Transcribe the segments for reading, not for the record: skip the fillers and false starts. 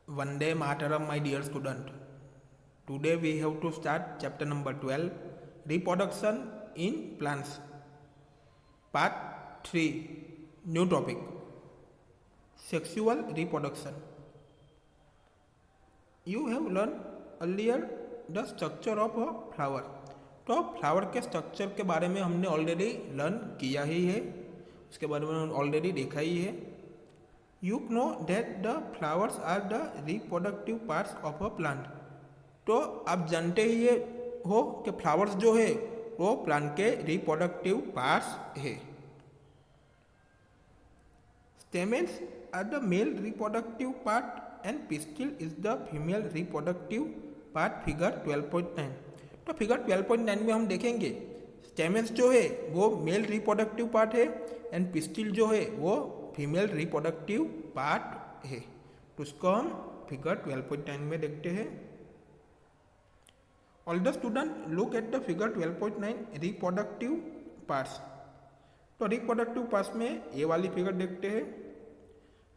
Vande Mataram, my dear student. Today we have to start chapter number 12, Reproduction in Plants, part 3, new topic, Sexual Reproduction. You have learned earlier the structure of a flower. तो flower के structure के बारे में हमने already learn किया ही है, उसके बारे में ऑलरेडी देखा ही है. You know that the flowers are the reproductive parts of a plant. तो आप जानते ही ये हो कि फ्लावर्स जो है वो प्लांट के रिप्रोडक्टिव पार्ट्स है. Stamens are the male reproductive part and pistil is the female reproductive part. Figure 12.9. तो फिगर 12.9 में हम देखेंगे स्टेमेंस जो है वो मेल रिप्रोडक्टिव पार्ट है एंड पिस्टिल जो है वो फीमेल रिप्रोडक्टिव पार्ट है. तो उसको हम फिगर 12.9 में देखते हैं. All the student look at the figure 12.9 reproductive parts. तो रिप्रोडक्टिव पार्ट्स में ये वाली फिगर देखते हैं.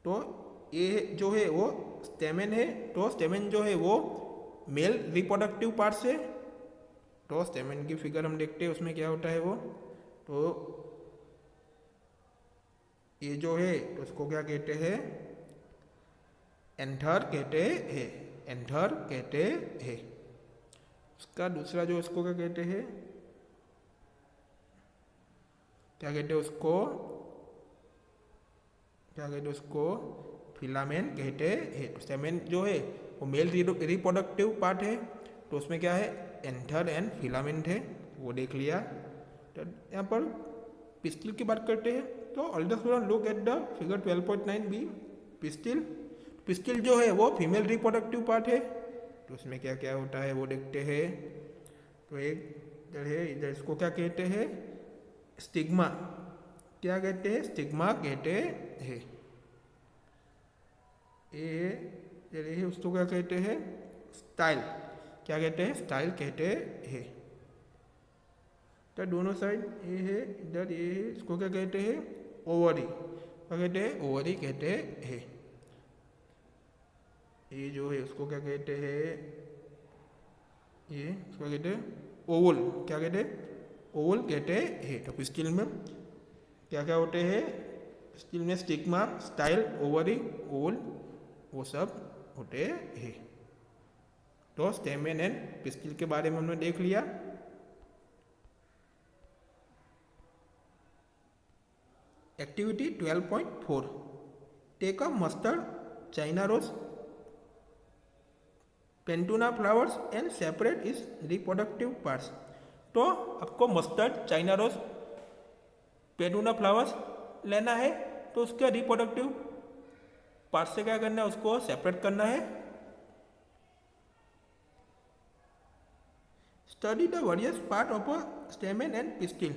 तो ये जो है वो स्टेमेन है. तो स्टेमेन जो है वो मेल रिप्रोडक्टिव पार्ट्स है. तो स्टेमेन की फिगर हम देखते हैं उसमें क्या होता है वो. तो ये जो है तो उसको क्या कहते हैं, एंथर कहते हैं. एंथर कहते हैं. उसका दूसरा जो इसको क्या कहते हैं, क्या कहते हैं उसको, क्या कहते हैं उसको, फिलामेंट कहते हैं. स्टेमेन जो है वो मेल रिप्रोडक्टिव पार्ट है. तो उसमें क्या है, एंथर एंड फिलामेंट है, वो देख लिया. तो यहाँ पर पिस्टिल की बात करते हैं. तो all the student look at the figure 12.9 B. Pistil, pistil जो है वो फीमेल रिप्रोडक्टिव पार्ट है. तो उसमें क्या क्या होता है वो देखते हैं. तो एक इधर है, इधर इसको क्या कहते हैं, स्टिग्मा. क्या कहते हैं, स्टिग्मा कहते हैं. ये उसको क्या कहते हैं, स्टाइल. क्या कहते हैं, स्टाइल कहते हैं. तो दोनों साइड ये है, इधर ये है, इसको क्या कहते हैं, ओवरी. क्या कहते हैं, ओवरी कहते हैं. ये जो है उसको क्या कहते हैं, ये इसको कहते हैं ओवल. क्या कहते हैं, ओवल कहते हैं. तो पिस्टिल में क्या क्या होते हैं, पिस्टिल में स्टिग्मा, स्टाइल, ओवरी, ओवल, वो सब होते हैं. तो स्टेमेन एंड पिस्टिल के बारे में हमने देख लिया. Activity 12.4. Take a mustard, China rose, petunia flowers and separate its reproductive parts. तो आपको mustard, China rose, petunia flowers लेना है. तो उसके रिप्रोडक्टिव पार्ट से क्या करना है, उसको सेपरेट करना है. Study the various part of a stamen and pistil.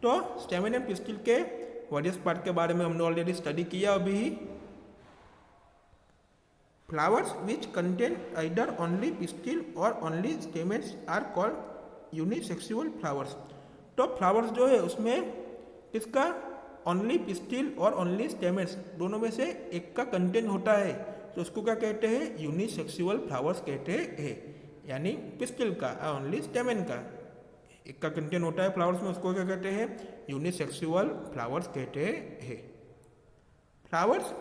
तो स्टेमेन एंड पिस्टिल के वेरियस पार्ट के बारे में हमने ऑलरेडी स्टडी किया अभी ही. Flowers which contain either only pistil और only stamens are called unisexual flowers. तो फ्लावर्स जो है उसमें किसका, ओनली पिस्टिल और ओनली स्टेमेन्स दोनों में से एक का कंटेंट होता है. तो उसको क्या कहते हैं, यूनिसेक्सुअल फ्लावर्स कहते हैं. यानी पिस्टिल का, ओनली स्टेमेन का एक का कंटेंट होता है फ्लावर्स में, उसको क्या कहते हैं, यूनिसेक्सुअल फ्लावर्स कहते हैं. Flowers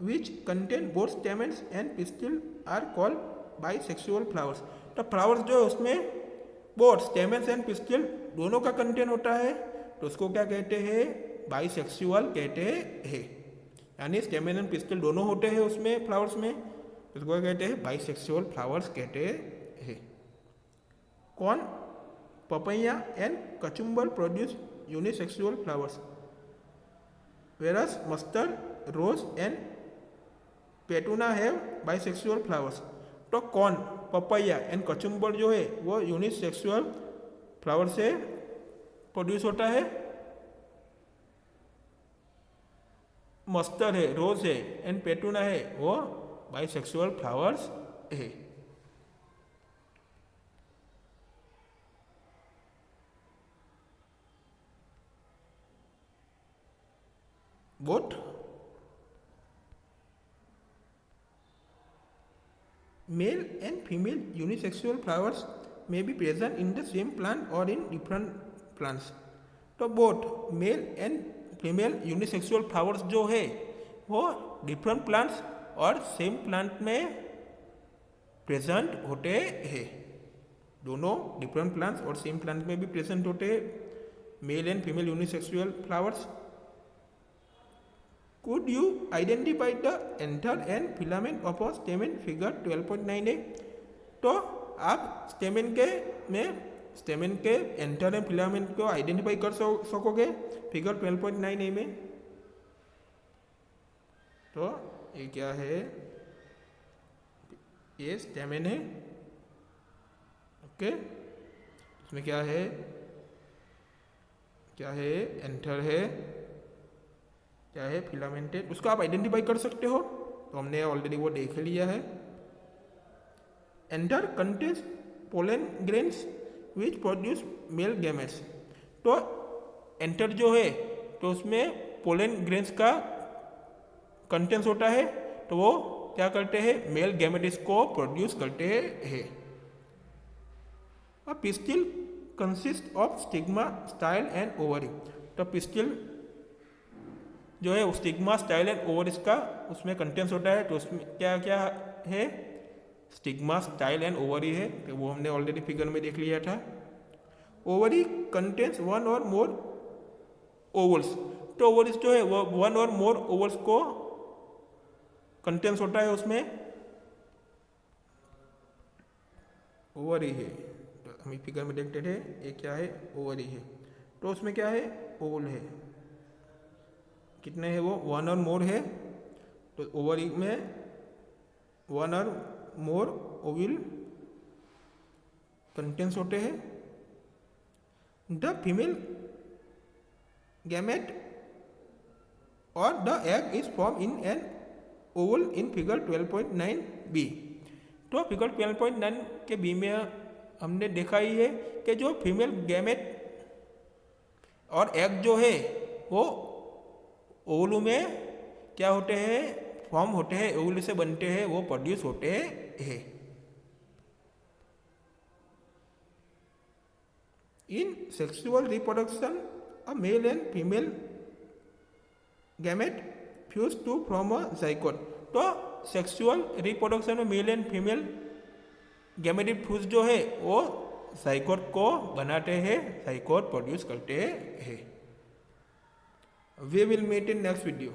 which contain both stamens and pistil are called bisexual flowers. तो फ्लावर्स जो है उसमें बोथ स्टेमेन्स एंड पिस्टिल दोनों का कंटेंट होता है. तो उसको क्या कहते हैं, बाइसेक्सुअल कहते हैं. यानी स्टेमेन एंड पिस्टिल दोनों होते हैं उसमें फ्लावर्स में, उसको क्या कहते हैं, बाइसेक्सुअल फ्लावर्स कहते हैं. कौन, papaya and kachumber produce unisexual flowers, whereas mustard, rose and पेटूना है बाइसेक्सुअल फ्लावर्स. तो कौन, पपैया एंड कचुम्बर जो है वो यूनिसेक्सुअल फ्लावर से प्रोड्यूस होता है. मस्टर्ड है, रोज है एंड पेटूना है वो बाइसेक्सुअल फ्लावर्स है. Both Male and female unisexual flowers may be present in the same plant or in different plants. तो both male and female unisexual flowers जो है वो डिफरेंट प्लांट्स और सेम प्लांट में प्रेजेंट होते हैं। दोनों डिफरेंट प्लांट्स और सेम प्लांट में भी प्रेजेंट होते हैं mail and female unisexual flowers. Could you identify the anther and filament of a stamen figure 12.9a? तो आप स्टेमेन के एंथर एंड फिलामेंट को आइडेंटिफाई कर सकोगे फिगर 12.9a में। तो ये क्या है, ये स्टेमेन है, ओके। इसमें क्या है एंथर है, क्या है फिलामेंट है, उसको आप आइडेंटिफाई कर सकते हो। तो हमने ऑलरेडी वो देख लिया है। Anther contains pollen grains which produce male gametes. तो एंथर जो है तो उसमें पोलन ग्रेन्स का कंटेंस होता है, तो वो क्या करते हैं, मेल गैमेट्स को प्रोड्यूस करते हैं। A pistil consist of stigma, style and ovary. तो पिस्टिल जो है स्टिग्मा, स्टाइल एंड ओवरीज का उसमें कंटेंस होता है। तो उसमें क्या क्या है, स्टिग्मा, स्टाइल एंड ओवरी है, तो वो हमने ऑलरेडी फिगर में देख लिया था। ओवरी कंटेंस वन और मोर ओवल्स। तो ओवरीज जो है वो वन और मोर ओवल्स को कंटेंस होता है उसमें, ओवरी है। तो हम फिगर में देखते थे ये क्या है, ओवरी है। तो उसमें क्या है, ओवल है। कितने हैं वो, वन और मोर है। तो ओवरी में वन और मोर ओविल कंटेंस होते हैं। द फीमेल गैमेट और the egg is form in an oval in figure 12.9b। तो फिगर 12.9 के बी में हमने देखा ही है कि जो फीमेल गैमेट और एग जो है वो ओवल में क्या होते हैं, फॉर्म होते हैं, ओवल से बनते हैं, वो प्रोड्यूस होते हैं। In sexual reproduction a male and female gamete fuse to from a zygote. तो सेक्सुअल रिप्रोडक्शन में male and female gametic fuse जो है वो जाइगोट को बनाते हैं, जाइगोट प्रोड्यूस करते हैं। We will meet in next video.